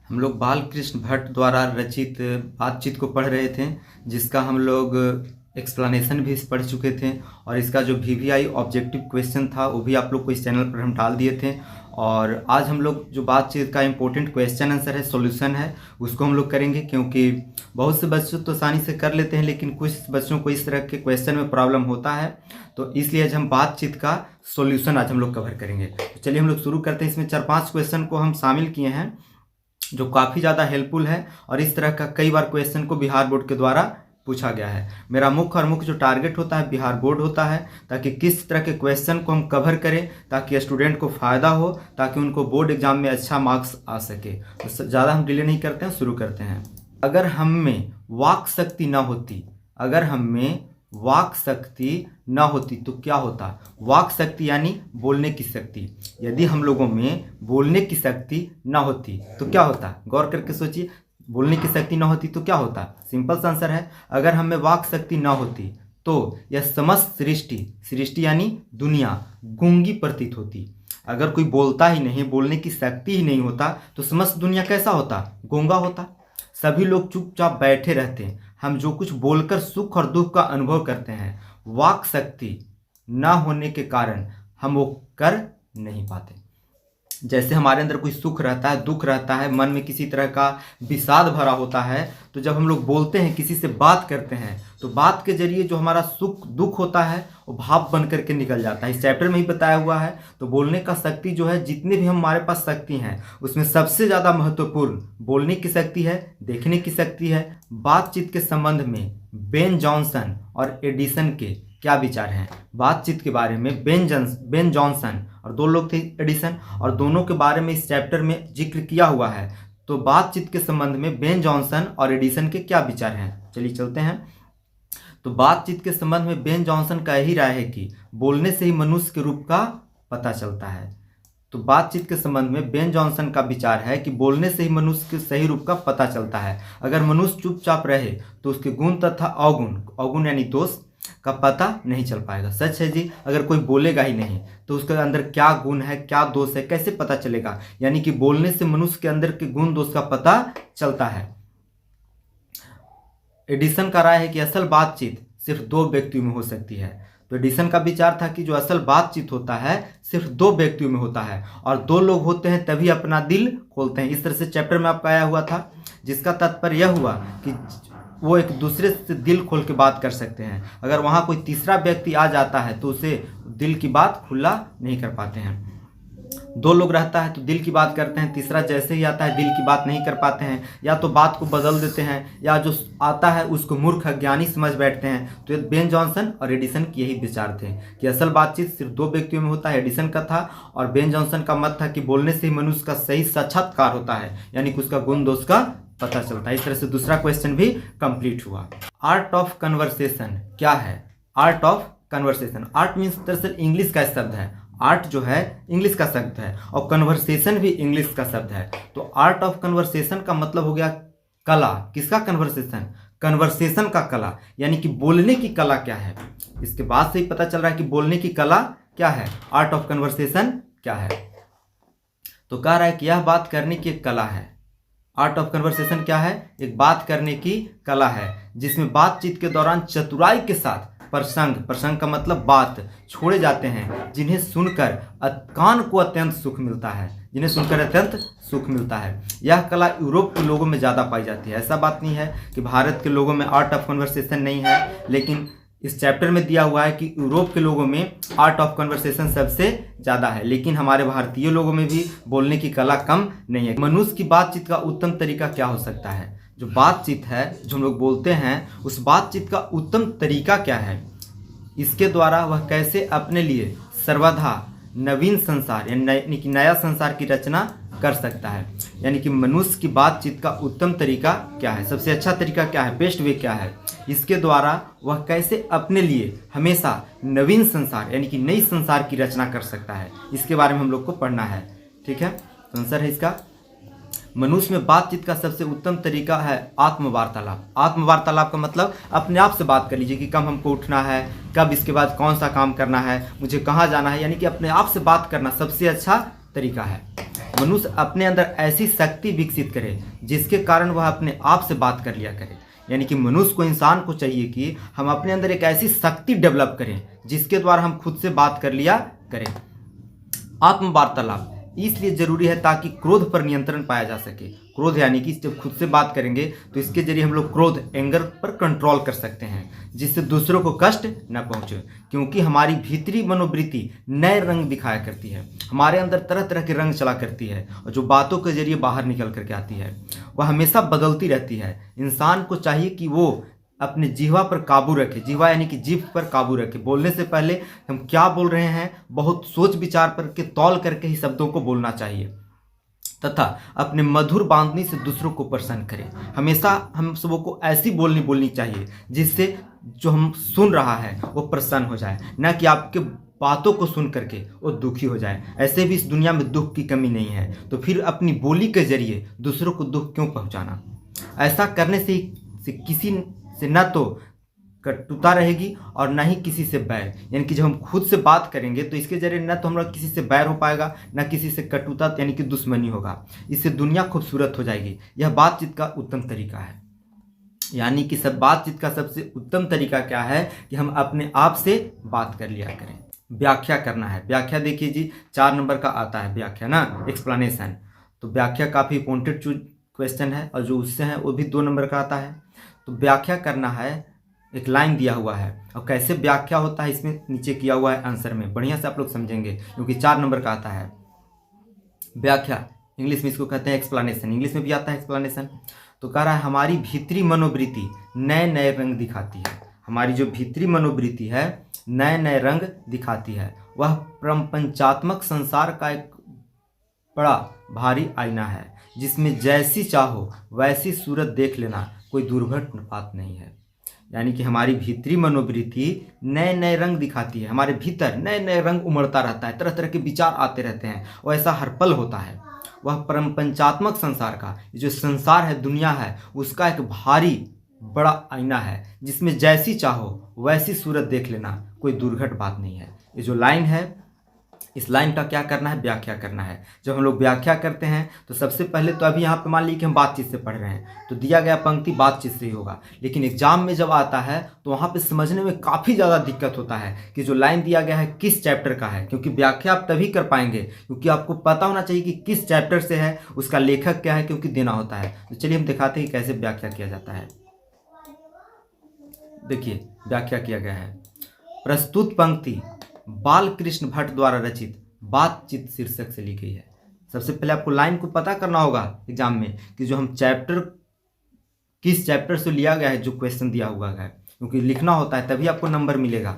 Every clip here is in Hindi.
हम लोग बाल कृष्ण भट्ट द्वारा रचित बातचीत को पढ़ रहे थे, जिसका हम लोग एक्सप्लेनेशन भी पढ़ चुके थे और इसका जो वीवीआई ऑब्जेक्टिव क्वेश्चन था वो भी आप लोग को इस चैनल पर हम डाल दिए थे। और आज हम लोग जो बातचीत का इम्पोर्टेंट क्वेश्चन आंसर है, सॉल्यूशन है, उसको हम लोग करेंगे, क्योंकि बहुत से बच्चों तो आसानी से कर लेते हैं लेकिन कुछ बच्चों को इस तरह के क्वेश्चन में प्रॉब्लम होता है। तो इसलिए आज हम बातचीत का सॉल्यूशन आज हम लोग कवर करेंगे। तो चलिए हम लोग शुरू करते हैं। इसमें 4-5 क्वेश्चन को हम शामिल किए हैं जो काफ़ी ज़्यादा हेल्पफुल है और इस तरह का कई बार क्वेश्चन को बिहार बोर्ड के द्वारा पूछा गया है। मेरा मुख्य जो टारगेट होता है बिहार बोर्ड होता है, ताकि किस तरह के क्वेश्चन को हम कवर करें ताकि स्टूडेंट को फ़ायदा हो, ताकि उनको बोर्ड एग्जाम में अच्छा मार्क्स आ सके। तो ज़्यादा हम डिले नहीं करते हैं, शुरू करते हैं। अगर हम में वाक शक्ति न होती, अगर हम में वाक शक्ति न होती तो क्या होता? वाक शक्ति यानी बोलने की शक्ति। यदि हम लोगों में बोलने की शक्ति न होती तो क्या होता? गौर करके सोचिए, बोलने की शक्ति न होती तो क्या होता? सिंपल सा आंसर है, अगर हमें वाक शक्ति न होती तो यह समस्त सृष्टि, सृष्टि यानी दुनिया, गूंगी प्रतीत होती। अगर कोई बोलता ही नहीं, बोलने की शक्ति ही नहीं होता तो समस्त दुनिया कैसा होता? गूंगा होता। सभी लोग चुपचाप बैठे रहते हैं। हम जो कुछ बोलकर सुख और दुख का अनुभव करते हैं, वाक शक्ति न होने के कारण हम वो कर नहीं पाते। जैसे हमारे अंदर कोई सुख रहता है, दुख रहता है, मन में किसी तरह का विषाद भरा होता है, तो जब हम लोग बोलते हैं, किसी से बात करते हैं, तो बात के जरिए जो हमारा सुख दुख होता है वो भाव बन करके निकल जाता है। इस चैप्टर में ही बताया हुआ है। तो बोलने का शक्ति जो है, जितने भी हमारे पास शक्ति हैं उसमें सबसे ज़्यादा महत्वपूर्ण बोलने की शक्ति है, देखने की शक्ति है। बातचीत के संबंध में बेन जॉनसन और एडिसन के क्या विचार हैं? बातचीत के बारे में बेन जॉनसन और 2 लोग थे एडिसन, और दोनों के बारे में इस चैप्टर में जिक्र किया हुआ है। तो बातचीत के संबंध में बेन जॉनसन और एडिसन के क्या विचार हैं? चलिए चलते हैं। तो बातचीत के संबंध में बेन जॉनसन का यही राय है कि बोलने से ही मनुष्य के रूप का पता चलता है। तो बातचीत के संबंध में बेन जॉनसन का विचार है कि बोलने से ही मनुष्य के सही रूप का पता चलता है। अगर मनुष्य चुपचाप रहे तो उसके गुण तथा अवगुण यानी दोष का पता नहीं चल पाएगा। सच है जी, अगर कोई बोलेगा ही नहीं तो उसके अंदर क्या गुण है, क्या दोष है, कैसे पता चलेगा? यानी कि बोलने से मनुष्य के अंदर के गुण दोष का पता चलता है। एडिसन का राय है कि असल बातचीत सिर्फ 2 व्यक्तियों में हो सकती है। तो एडिसन का विचार था कि जो असल बातचीत होता है सिर्फ 2 व्यक्तियों में होता है, और 2 लोग होते हैं तभी अपना दिल खोलते हैं। इस तरह से चैप्टर में आपका आया हुआ था, जिसका तात्पर्य यह हुआ कि वो एक दूसरे से दिल खोल के बात कर सकते हैं। अगर वहाँ कोई तीसरा व्यक्ति आ जाता है तो उसे दिल की बात खुला नहीं कर पाते हैं। 2 लोग रहता है तो दिल की बात करते हैं, तीसरा जैसे ही आता है दिल की बात नहीं कर पाते हैं, या तो बात को बदल देते हैं, या जो आता है उसको मूर्ख अज्ञानी समझ बैठते हैं। तो ये बेन जॉनसन और एडिसन के यही विचार थे कि असल बातचीत सिर्फ 2 व्यक्तियों में होता है। एडिसन का था, और बेन जॉनसन का मत था कि बोलने से ही मनुष्य का सही साक्षात्कार होता है, यानी कि उसका गुण दोष का पता चलता है। इस तरह से दूसरा क्वेश्चन भी कंप्लीट हुआ। आर्ट ऑफ कन्वर्सेशन क्या है? Art of conversation, art means दरअसल इंग्लिश का शब्द है। आर्ट जो है इंग्लिश का शब्द है और कन्वर्सेशन भी इंग्लिश का शब्द है। तो आर्ट ऑफ कन्वर्सेशन का मतलब हो गया कला। किसका? कन्वर्सेशन, कन्वर्सेशन का कला, यानी कि बोलने की कला क्या है। इसके बाद से ही पता चल रहा है कि बोलने की कला क्या है, आर्ट ऑफ कन्वर्सेशन क्या है। तो कह रहा है कि यह बात करने की एक कला है। आर्ट ऑफ कन्वर्सेशन क्या है? एक बात करने की कला है, जिसमें बातचीत के दौरान चतुराई के साथ प्रसंग का मतलब बात छोड़े जाते हैं, जिन्हें सुनकर कान को अत्यंत सुख मिलता है, जिन्हें सुनकर अत्यंत सुख मिलता है। यह कला यूरोप के लोगों में ज़्यादा पाई जाती है। ऐसा बात नहीं है कि भारत के लोगों में आर्ट ऑफ कन्वर्सेशन नहीं है, लेकिन इस चैप्टर में दिया हुआ है कि यूरोप के लोगों में आर्ट ऑफ कन्वर्सेशन सबसे ज़्यादा है, लेकिन हमारे भारतीय लोगों में भी बोलने की कला कम नहीं है। मनुष्य की बातचीत का उत्तम तरीका क्या हो सकता है? जो बातचीत है, जो हम लोग बोलते हैं, उस बातचीत का उत्तम तरीका क्या है? इसके द्वारा वह कैसे अपने लिए सर्वदा नवीन संसार यानी कि नया संसार की रचना कर सकता है। यानी कि मनुष्य की बातचीत का उत्तम तरीका क्या है, सबसे अच्छा तरीका क्या है, बेस्ट वे क्या है। इसके द्वारा वह कैसे अपने लिए हमेशा नवीन संसार यानी कि नई संसार की रचना कर सकता है, इसके बारे में हम लोग को पढ़ना है। ठीक है, तो आंसर है इसका मनुष्य में बातचीत का सबसे उत्तम तरीका है आत्मवार्तालाप। आत्मवार्तालाप का मतलब अपने आप से बात कर लीजिए कि कब हमको उठना है, कब इसके बाद कौन सा काम करना है, मुझे कहाँ जाना है, यानी कि अपने आप से बात करना सबसे अच्छा तरीका है। मनुष्य अपने अंदर ऐसी शक्ति विकसित करे जिसके कारण वह अपने आप से बात कर लिया करे। यानी कि मनुष्य को, इंसान को चाहिए कि हम अपने अंदर एक ऐसी शक्ति डेवलप करें जिसके द्वारा हम खुद से बात कर लिया करें। आत्मवार्तालाप इसलिए जरूरी है ताकि क्रोध पर नियंत्रण पाया जा सके। क्रोध यानी कि जब खुद से बात करेंगे तो इसके जरिए हम लोग क्रोध, एंगर पर कंट्रोल कर सकते हैं जिससे दूसरों को कष्ट न पहुंचे, क्योंकि हमारी भीतरी मनोवृत्ति नए रंग दिखाया करती है। हमारे अंदर तरह तरह के रंग चला करती है और जो बातों के जरिए बाहर निकल करके आती है वह हमेशा बदलती रहती है। इंसान को चाहिए कि वो अपने जिह्वा पर काबू रखे। जिह्वा यानी कि जीभ पर काबू रखे। बोलने से पहले हम क्या बोल रहे हैं बहुत सोच विचार करके, तौल करके ही शब्दों को बोलना चाहिए तथा अपने मधुर बांधनी से दूसरों को प्रसन्न करें। हमेशा हम सबों को ऐसी बोलनी चाहिए जिससे जो हम सुन रहा है वो प्रसन्न हो जाए, न कि आपके बातों को सुन करके वो दुखी हो जाए। ऐसे भी इस दुनिया में दुख की कमी नहीं है, तो फिर अपनी बोली के जरिए दूसरों को दुख क्यों पहुंचाना। ऐसा करने से किसी से न तो कटुता रहेगी और न ही किसी से बैर। यानी कि जब हम खुद से बात करेंगे तो इसके जरिए न तो हमारा किसी से बैर हो पाएगा, न किसी से कटुता यानी कि दुश्मनी होगा। इससे दुनिया खूबसूरत हो जाएगी। यह बातचीत का उत्तम तरीका है। यानी कि सब बातचीत का सबसे उत्तम तरीका क्या है कि हम अपने आप से बात कर लिया करें। व्याख्या करना है। व्याख्या देखिए जी 4 नंबर का आता है व्याख्या ना, एक्सप्लेनेशन। तो व्याख्या काफ़ी इंपॉर्टेंट क्वेश्चन है और जो उससे है वो भी 2 नंबर का आता है। तो व्याख्या करना है, एक लाइन दिया हुआ है और कैसे व्याख्या होता है इसमें नीचे किया हुआ है आंसर में। बढ़िया से आप लोग समझेंगे क्योंकि 4 नंबर का आता है व्याख्या। इंग्लिश में इसको कहते हैं एक्सप्लेनेशन, इंग्लिश में भी आता है एक्सप्लेनेशन। तो कह रहा है हमारी भीतरी मनोवृत्ति नए नए रंग दिखाती है। हमारी जो भीतरी मनोवृत्ति है नए नए रंग दिखाती है। वह प्रपंचात्मक संसार का एक बड़ा भारी आईना है जिसमें जैसी चाहो वैसी सूरत देख लेना कोई दुर्घट बात नहीं है। यानी कि हमारी भीतरी मनोवृत्ति नए नए रंग दिखाती है। हमारे भीतर नए नए रंग उमड़ता रहता है, तरह तरह के विचार आते रहते हैं और ऐसा हर पल होता है। वह पंचात्मक संसार का जो संसार है, दुनिया है, उसका एक भारी बड़ा आईना है जिसमें जैसी चाहो वैसी सूरत देख लेना कोई दुर्घट बात नहीं है। ये जो लाइन है इस लाइन का क्या करना है, व्याख्या करना है। जब हम लोग व्याख्या करते हैं तो सबसे पहले तो अभी यहाँ पे मान लीजिए कि हम बातचीत से पढ़ रहे हैं तो दिया गया पंक्ति बातचीत से ही होगा, लेकिन एग्जाम में जब आता है तो वहाँ पे समझने में काफ़ी ज़्यादा दिक्कत होता है कि जो लाइन दिया गया है किस चैप्टर का है, क्योंकि व्याख्या आप तभी कर पाएंगे क्योंकि आपको पता होना चाहिए कि किस चैप्टर से है, उसका लेखक क्या है, क्योंकि देना होता है। तो चलिए हम दिखाते हैं कैसे व्याख्या किया जाता है। देखिए व्याख्या किया गया है। प्रस्तुत पंक्ति बाल कृष्ण भट्ट द्वारा रचित बातचीत शीर्षक से लिखी है। सबसे पहले आपको लाइन को पता करना होगा एग्जाम में कि जो हम चैप्टर किस चैप्टर से लिया गया है, जो क्वेश्चन दिया हुआ है, क्योंकि लिखना होता है तभी आपको नंबर मिलेगा।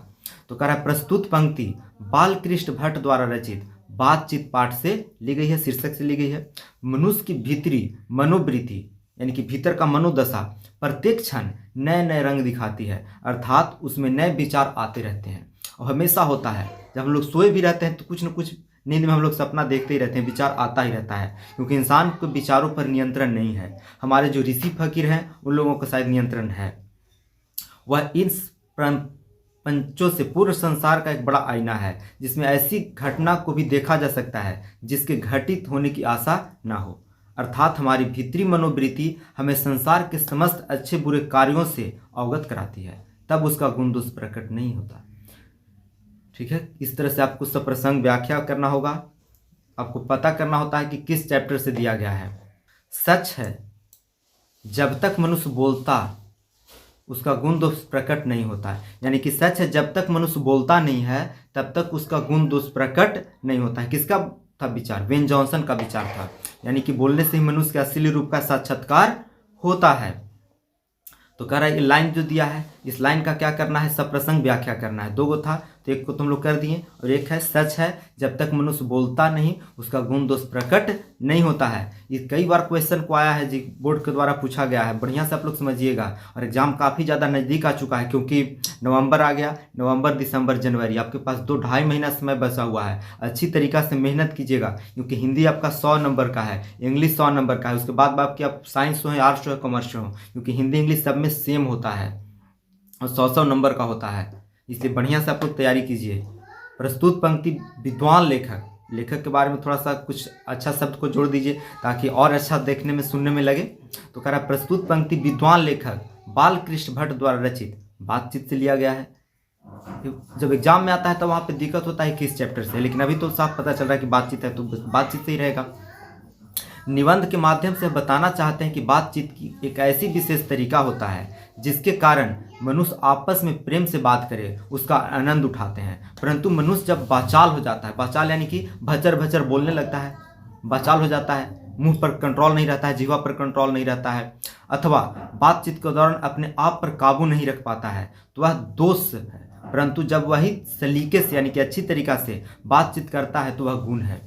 तो कह रहा है प्रस्तुत पंक्ति बाल कृष्ण भट्ट द्वारा रचित बातचीत पाठ से ली गई है, शीर्षक से ली गई है। मनुष्य की भीतरी मनोवृत्ति यानी कि भीतर का मनोदशा प्रत्येक क्षण नए नए रंग दिखाती है, अर्थात उसमें नए विचार आते रहते हैं और हमेशा होता है। जब हम लोग सोए भी रहते हैं तो कुछ न कुछ नींद में हम लोग सपना देखते ही रहते हैं, विचार आता ही रहता है, क्योंकि इंसान को विचारों पर नियंत्रण नहीं है। हमारे जो ऋषि फकीर हैं उन लोगों का शायद नियंत्रण है। वह इन पंचों से पूर्ण संसार का एक बड़ा आईना है जिसमें ऐसी घटना को भी देखा जा सकता है जिसके घटित होने की आशा ना हो। अर्थात हमारी भीतरी मनोवृत्ति हमें संसार के समस्त अच्छे बुरे कार्यों से अवगत कराती है, तब उसका गुण दोष प्रकट नहीं होता। ठीक है, इस तरह से आपको सब प्रसंग व्याख्या करना होगा। आपको पता करना होता है कि किस चैप्टर से दिया गया है। सच है जब तक मनुष्य बोलता उसका गुण दोष प्रकट नहीं होता है। यानी कि सच है जब तक मनुष्य बोलता नहीं है तब तक उसका गुण दोष प्रकट नहीं होता है। किसका था विचार? वेन जॉनसन का विचार था। यानी कि बोलने से ही मनुष्य के असली रूप का साक्षात्कार होता है। तो कह रहा है ये लाइन जो दिया है इस लाइन का क्या करना है, सब प्रसंग व्याख्या करना है। 2 गो था तो एक को तुम लोग कर दिए और एक है सच है जब तक मनुष्य बोलता नहीं उसका गुण दोष प्रकट नहीं होता है। ये कई बार क्वेश्चन को आया है जी, बोर्ड के द्वारा पूछा गया है, बढ़िया से आप लोग समझिएगा। और एग्जाम काफ़ी ज़्यादा नज़दीक आ चुका है क्योंकि नवंबर आ गया, नवंबर दिसंबर जनवरी आपके पास 2-2.5 महीना समय बचा हुआ है। अच्छी तरीक़ा से मेहनत कीजिएगा क्योंकि हिंदी आपका 100 नंबर का है, इंग्लिश 100 नंबर का है, उसके बाद आपकी आप साइंस हो, आर्ट्स हो, कॉमर्स हो, क्योंकि हिंदी इंग्लिश सब में सेम होता है और 100 नंबर का होता है। इसलिए बढ़िया से आप लोग तैयारी कीजिए। प्रस्तुत पंक्ति विद्वान लेखक लेखक के बारे में थोड़ा सा कुछ अच्छा शब्द को जोड़ दीजिए ताकि और अच्छा देखने में सुनने में लगे। तो कह रहा है प्रस्तुत पंक्ति विद्वान लेखक बालकृष्ण भट्ट द्वारा रचित बातचीत से लिया गया है। जब एग्जाम में आता है तो वहाँ पे दिक्कत होता है किस चैप्टर से, लेकिन अभी तो साफ पता चल रहा है कि बातचीत है तो बातचीत से ही रहेगा। निबंध के माध्यम से बताना चाहते हैं कि बातचीत की एक ऐसी विशेष तरीका होता है जिसके कारण मनुष्य आपस में प्रेम से बात करे, उसका आनंद उठाते हैं। परंतु मनुष्य जब बाचाल हो जाता है, बाचाल यानी कि भचर भचर बोलने लगता है, बाचाल हो जाता है, मुंह पर कंट्रोल नहीं रहता है, जीवा पर कंट्रोल नहीं रहता है, अथवा बातचीत के दौरान अपने आप पर काबू नहीं रख पाता है, तो वह दोष है। परंतु जब वही सलीके से यानी कि अच्छी तरीका से बातचीत करता है तो वह गुण है।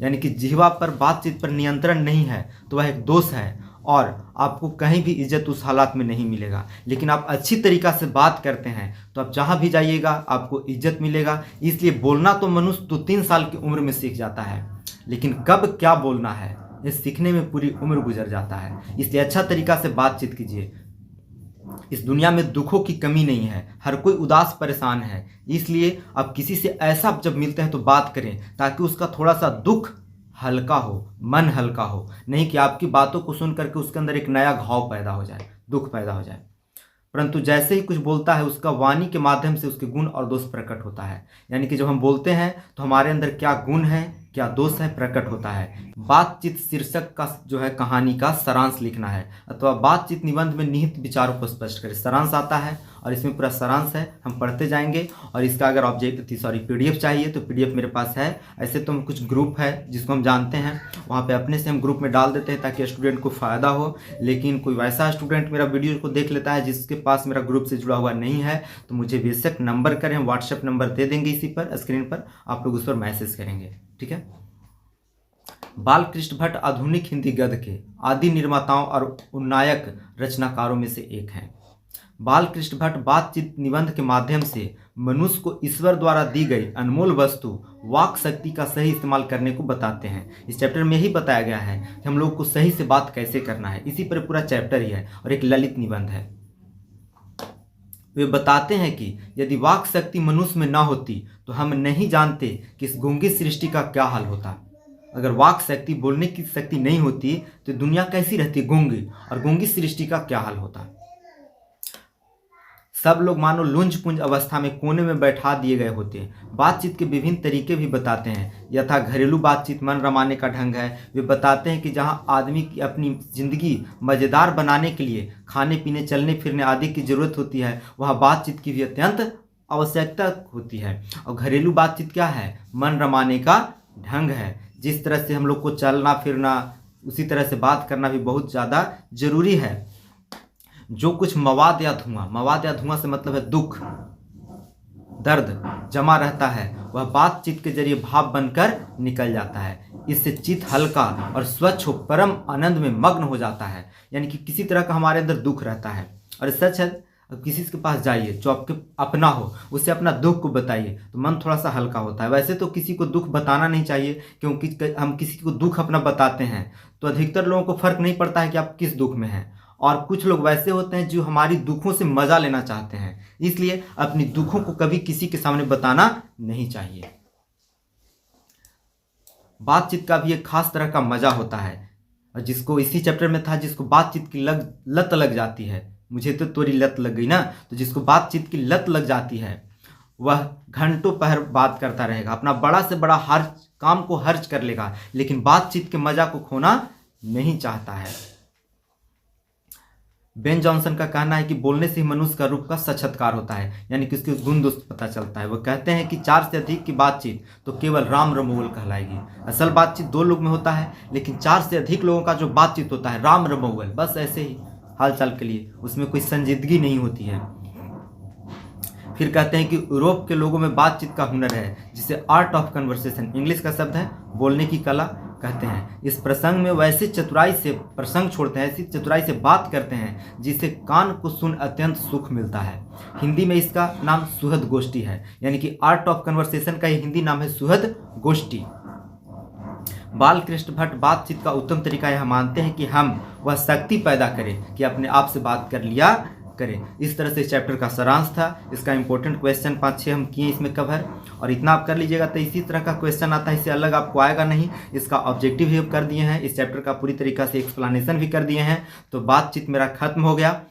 यानी कि जिह्वा पर बातचीत पर नियंत्रण नहीं है तो वह एक दोष है और आपको कहीं भी इज्जत उस हालात में नहीं मिलेगा। लेकिन आप अच्छी तरीका से बात करते हैं तो आप जहाँ भी जाइएगा आपको इज्जत मिलेगा। इसलिए बोलना तो मनुष्य 2-3 साल की उम्र में सीख जाता है, लेकिन कब क्या बोलना है ये सीखने में पूरी उम्र गुजर जाता है। इसलिए अच्छा तरीका से बातचीत कीजिए। इस दुनिया में दुखों की कमी नहीं है, हर कोई उदास परेशान है। इसलिए आप किसी से ऐसा जब मिलते हैं तो बात करें ताकि उसका थोड़ा सा दुख हल्का हो, मन हल्का हो, नहीं कि आपकी बातों को सुन करके उसके अंदर एक नया घाव पैदा हो जाए, दुख पैदा हो जाए। परंतु जैसे ही कुछ बोलता है उसका वाणी के माध्यम से उसके गुण और दोष प्रकट होता है। यानी कि जब हम बोलते हैं तो हमारे अंदर क्या गुण है क्या दोष है प्रकट होता है। बातचीत शीर्षक का जो है कहानी का सारांश लिखना है, अथवा बातचीत निबंध में निहित विचारों को स्पष्ट करें। सारांश आता है और इसमें पूरा सारांश है, हम पढ़ते जाएंगे। और इसका अगर पीडीएफ चाहिए तो पीडीएफ मेरे पास है। ऐसे तो हम कुछ ग्रुप है जिसको हम जानते हैं, वहाँ पे अपने से हम ग्रुप में डाल देते हैं ताकि स्टूडेंट को फ़ायदा हो। लेकिन कोई वैसा स्टूडेंट मेरा वीडियो को देख लेता है जिसके पास मेरा ग्रुप से जुड़ा हुआ नहीं है तो मुझे बेशक नंबर करें, हम व्हाट्सएप नंबर दे देंगे इसी पर स्क्रीन पर, आप लोग उस पर मैसेज करेंगे, ठीक है। बालकृष्ण भट्ट आधुनिक हिंदी गद्य के आदि निर्माताओं और उन्नायक रचनाकारों में से एक हैं। बालकृष्ण भट्ट बातचीत निबंध के माध्यम से मनुष्य को ईश्वर द्वारा दी गई अनमोल वस्तु वाक शक्ति का सही इस्तेमाल करने को बताते हैं। इस चैप्टर में यही बताया गया है कि हम लोग को सही से बात कैसे करना है, इसी पर पूरा चैप्टर ही है और एक ललित निबंध है। वे बताते हैं कि यदि वाक शक्ति मनुष्य में ना होती तो हम नहीं जानते कि इस गूंगी सृष्टि का क्या हाल होता। अगर वाक शक्ति, बोलने की शक्ति नहीं होती तो दुनिया कैसी रहती गूंगी, और गूंगी सृष्टि का क्या हाल होता। सब लोग मानो लुंज पुंज अवस्था में कोने में बैठा दिए गए होते हैं। बातचीत के विभिन्न तरीके भी बताते हैं। यथा घरेलू बातचीत मन रमाने का ढंग है। वे बताते हैं कि जहां आदमी की अपनी जिंदगी मज़ेदार बनाने के लिए खाने पीने, चलने फिरने आदि की जरूरत होती है, वहाँ बातचीत की भी अत्यंत आवश्यकता होती है। और घरेलू बातचीत क्या है? मन रमाने का ढंग है। जिस तरह से हम लोग को चलना फिरना, उसी तरह से बात करना भी बहुत ज़्यादा जरूरी है। जो कुछ मवाद या धुआं से मतलब है दुख दर्द जमा रहता है, वह बातचीत के जरिए भाव बनकर निकल जाता है। इससे चित्त हल्का और स्वच्छ हो परम आनंद में मग्न हो जाता है। यानी कि किसी तरह का हमारे अंदर दुख रहता है, और सच है किसी के पास जाइए जो आपके अपना हो, उससे अपना दुख को बताइए तो मन थोड़ा सा हल्का होता है। वैसे तो किसी को दुख बताना नहीं चाहिए, क्योंकि हम किसी को दुख अपना बताते हैं तो अधिकतर लोगों को फर्क नहीं पड़ता है कि आप किस दुख में हैं। और कुछ लोग वैसे होते हैं जो हमारी दुखों से मजा लेना चाहते हैं, इसलिए अपनी दुखों को कभी किसी के सामने बताना नहीं चाहिए। बातचीत का भी एक खास तरह का मजा होता है, और जिसको इसी चैप्टर में था, जिसको बातचीत की लत लग जाती है। मुझे तो तोरी लत लग गई ना, तो जिसको बातचीत की लत लग जाती है वह घंटों पहर बात करता रहेगा, अपना बड़ा से बड़ा हर काम को खर्च कर लेगा, लेकिन बातचीत के मजा को खोना नहीं चाहता है। बेन जॉनसन का कहना है कि बोलने से ही मनुष्य का रूप का साक्षात्कार होता है, यानी कि उसके गुण दोष पता चलता है। वो कहते हैं कि 4 से अधिक की बातचीत तो केवल राम रमोल कहलाएगी। असल बातचीत 2 लोग में होता है, लेकिन 4 से अधिक लोगों का जो बातचीत होता है राम रमोल, बस ऐसे ही हालचाल के लिए, उसमें कोई संजीदगी नहीं होती है। फिर कहते हैं कि यूरोप के लोगों में बातचीत का हुनर है, जिसे आर्ट ऑफ कन्वर्सेशन, इंग्लिश का शब्द है, बोलने की कला कहते हैं। इस प्रसंग में वैसे चतुराई से प्रसंग छोड़ते हैं, ऐसी चतुराई से बात करते हैं जिससे कान को सुन अत्यंत सुख मिलता है। हिंदी में इसका नाम सुहद गोष्ठी है, यानी कि आर्ट ऑफ कन्वर्सेशन का हिंदी नाम है सुहद गोष्ठी। बालकृष्ण भट्ट बातचीत का उत्तम तरीका यह मानते हैं कि हम वह शक्ति पैदा करें कि अपने आप से बात कर लिया करें। इस तरह से इस चैप्टर का सारांश था। इसका इंपॉर्टेंट क्वेश्चन 5-6 हम किए इसमें कवर, और इतना आप कर लीजिएगा। तो इसी तरह का क्वेश्चन आता है, इससे अलग आपको आएगा नहीं। इसका ऑब्जेक्टिव भी कर दिए हैं, इस चैप्टर का पूरी तरीका से एक्सप्लेनेशन भी कर दिए हैं। तो बातचीत मेरा खत्म हो गया।